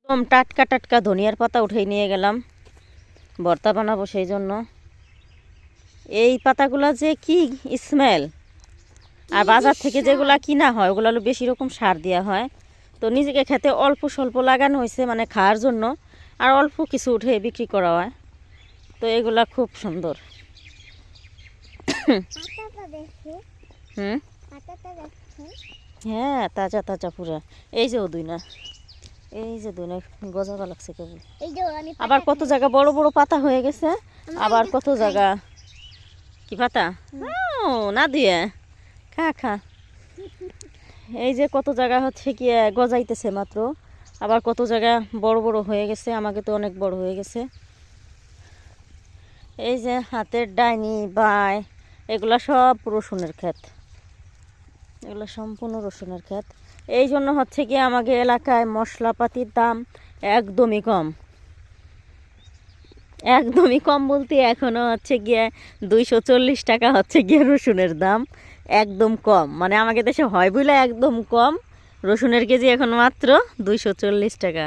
একদম টাটকা টাটকা ধনিয়ার পাতা উঠে নিয়ে গেলাম, ভর্তা বানাবো। সেই জন্য এই পাতাগুলো যে কি স্মেল, আর বাজার থেকে যেগুলা কিনা হয় ওগুলো হলো বেশি রকম সার দেওয়া হয়। তো নিজেকে খেতে অল্প স্বল্প লাগানো হয়েছে, মানে খাওয়ার জন্য, আর অল্প কিছু উঠে বিক্রি করা হয়। তো এগুলা খুব সুন্দর। হ্যাঁ, তাজা তাজা পুরা। এই যে ও দুই না, এই যে দুই না গজাবা লাগছে কেবল। আবার কত জায়গা বড় বড় পাতা হয়ে গেছে, আবার কত জায়গা কি পাতা না দিয়ে খা খা। এই যে কত জায়গা হচ্ছে কি গজাইতেছে মাত্র, আবার কত জায়গা বড় বড় হয়ে গেছে। আমাকে তো অনেক বড় হয়ে গেছে। এই যে হাতের ডাইনি বাই, এগুলা সব রসুনের ক্ষেত, এগুলো সম্পূর্ণ রসুনের ক্ষেত। এই জন্য হচ্ছে কি আমাদের এলাকায় মশলাপাতির দাম একদমই কম। একদমই কম বলতে এখনও হচ্ছে গিয়ে 240 টাকা হচ্ছে গিয়ে রসুনের দাম, একদম কম। মানে আমাদের দেশে হয় বলে একদম কম, রসুনের কেজি এখন মাত্র 240 টাকা।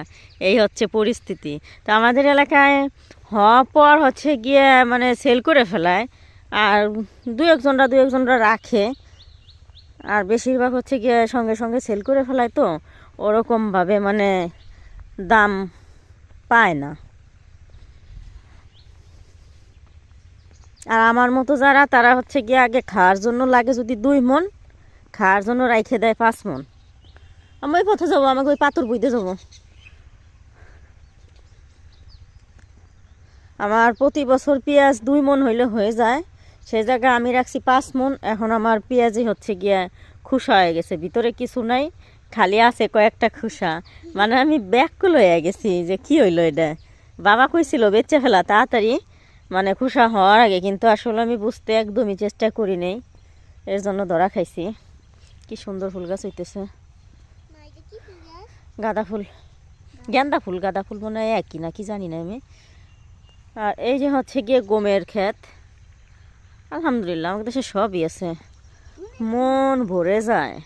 এই হচ্ছে পরিস্থিতি। তো আমাদের এলাকায় হওয়ার পর হচ্ছে গিয়ে মানে সেল করে ফেলায়, আর দু একজনরা রাখে, আর বেশিরভাগ হচ্ছে গিয়ে সঙ্গে সঙ্গে সেল করে ফেলায়। তো ওরকমভাবে মানে দাম পায় না। আর আমার মতো যারা, তারা হচ্ছে গিয়ে আগে খাওয়ার জন্য লাগে যদি 2 মণ, খাওয়ার জন্য রাইখে দেয় 5 মণ। আমি ওই পথে যাবো, আমাকে ওই পাথর বইতে যাবো। আমার প্রতি বছর পেঁয়াজ 2 মণ হইলে হয়ে যায়, সেই জায়গায় আমি রাখছি 5 মণ। এখন আমার পেঁয়াজই হচ্ছে গিয়া খুশা হয়ে গেছে, ভিতরে কিছু নাই, খালি আছে কয়েকটা খুশা। মানে আমি ব্যাকুল হয়ে গেছি যে কি হইলো এটা। বাবা কইছিল বেচে ফেলা তাড়াতাড়ি, মানে খুশা হওয়ার আগে, কিন্তু আসলে আমি বুঝতে একদমই চেষ্টা করি নেই, এর জন্য ধরা খাইছি। কি সুন্দর ফুল গাছ হইতেছে, গাঁদা ফুল, গেন্দা ফুল, গাঁদা ফুল মনে হয় একই না কি জানি না আমি। আর এই যে হচ্ছে গিয়ে গমের ক্ষেত। আলহামদুলিল্লাহ আমাদের দেশে সবই আছে, মন ভরে যায়।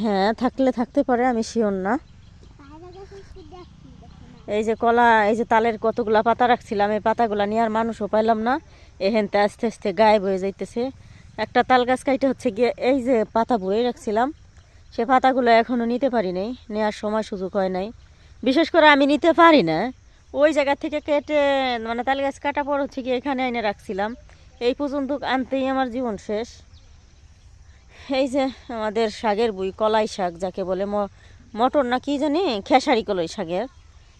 হ্যাঁ, থাকলে থাকতে পারে, আমি শিওর না। এই যে কলা, এই যে তালের কতগুলা পাতা রাখছিলাম, এই পাতাগুলা নিয়ে আর মানুষও পাইলাম না, এহেনতে আস্তে আস্তে গায়েব হয়ে যাইতেছে। একটা তাল গাছ কাইটে হচ্ছে গিয়ে এই যে পাতা বয়ে রাখছিলাম, সে পাতাগুলো এখনও নিতে পারি নাই, নেওয়ার সময় সুযোগ হয় নাই। বিশেষ করে আমি নিতে পারি না, ওই জায়গা থেকে কেটে, মানে তাল গাছ কাটা পর হচ্ছে গিয়ে এখানে এনে রাখছিলাম, এই পর্যন্ত আনতেই আমার জীবন শেষ। এই যে আমাদের শাকের বই, কলাই শাক যাকে বলে, মটর না কি জানি, খেসারি কলাই শাকের,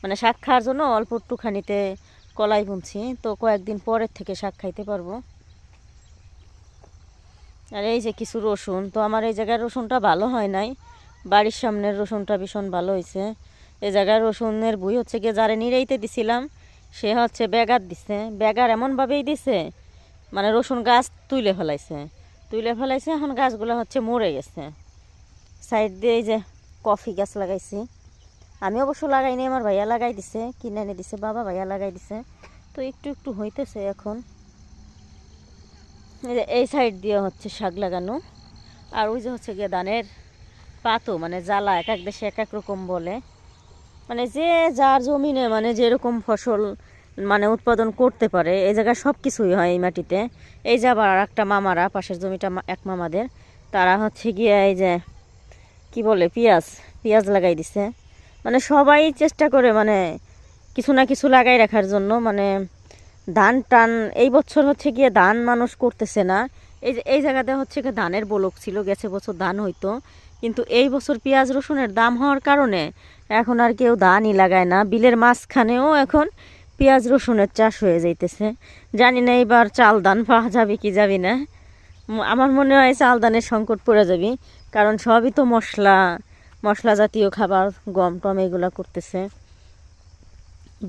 মানে শাক খাওয়ার জন্য অল্প একটুখানিতে কলাই বুনছি, তো কয়েকদিন পরের থেকে শাক খাইতে পারবো। আর এই যে কিছু রসুন, তো আমার এই জায়গায় রসুনটা ভালো হয় নাই, বাড়ির সামনের রসুনটা ভীষণ ভালো হয়েছে। এই জায়গায় রসুনের বই হচ্ছে গিয়ে যারে নিরাইতে দিছিলাম, সে হচ্ছে ব্যাগার দিছে, ব্যাগার এমনভাবেই দিছে মানে রসুন গাছ তুলে ফেলাইছে। এখন গাছগুলো হচ্ছে মরে গেছে। সাইড দিয়ে এই যে কফি গাছ লাগাইছি, আমি অবশ্য লাগাইনি, আমার ভাইয়া লাগাই দিছে, কিনে এনে দিছে বাবা, ভাইয়া লাগাই দিছে। তো একটু একটু হইতেছে এখন। এই যে এই সাইড দিয়ে হচ্ছে শাক লাগানো, আর ওই যে হচ্ছে গিয়ে ধানের পাতো, মানে জ্বালা, এক এক দেশে এক এক রকম বলে, মানে যে যার জমিনে মানে যেরকম ফসল মানে উৎপাদন করতে পারে, এই জায়গায় সব কিছুই হয় এই মাটিতে। এই যে আবার আর একটা মামারা, পাশের জমিটা এক মামাদের, তারা হচ্ছে গিয়ে এই যে কি বলে পেঁয়াজ লাগাই দিছে। মানে সবাই চেষ্টা করে মানে কিছু না কিছু লাগাই রাখার জন্য। মানে ধান টান এই বছর হচ্ছে গিয়ে ধান মানুষ করতেছে না। এই যে এই জায়গাতে হচ্ছে গিয়ে ধানের বলক ছিল, গেছে বছর ধান হইতো, কিন্তু এই বছর পেঁয়াজ রসুনের দাম হওয়ার কারণে এখন আর কেউ ধানই লাগায় না। বিলের মাঝখানেও এখন পেঁয়াজ রসুনের চাষ হয়ে যাইতেছে। জানি না এবার চাল ধান পাওয়া যাবে কি যাবে না। আমার মনে হয় চাল ধানের সংকট পড়ে যাবে, কারণ সবই তো মশলা জাতীয় খাবার, গম টম এগুলা করতেছে।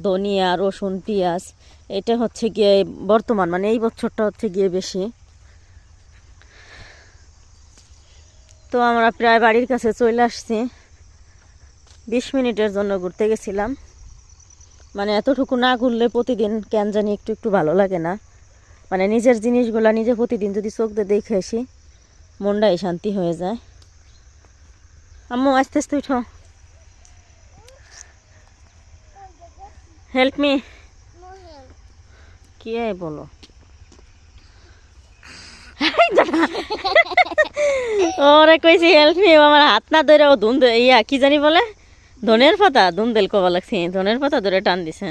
ধনিয়া, রসুন, পেঁয়াজ, এটা হচ্ছে গিয়ে বর্তমান মানে এই বছরটা হচ্ছে গিয়ে বেশি। তো আমরা প্রায় বাড়ির কাছে চলে আসছি, 20 মিনিটের জন্য ঘুরতে গেছিলাম। মানে এতটুকু না ঘুরলে প্রতিদিন কেন জানি একটু একটু ভালো লাগে না। মানে নিজের জিনিসগুলা নিজে প্রতিদিন যদি চোখ দিয়ে দেখে আসি, মনটাই শান্তি হয়ে যায়। আম্মু আস্তে আস্তে উঠো। Help me, No help. কি বলো? ওরে কইছি হেল্প মি, আমার হাত না ধরে ও ধুন ইয়া কি জানি বলে, ধনের পাতা ধুন দেল কবা লাগছে, ধনের পাতা ধরে টান দিছে।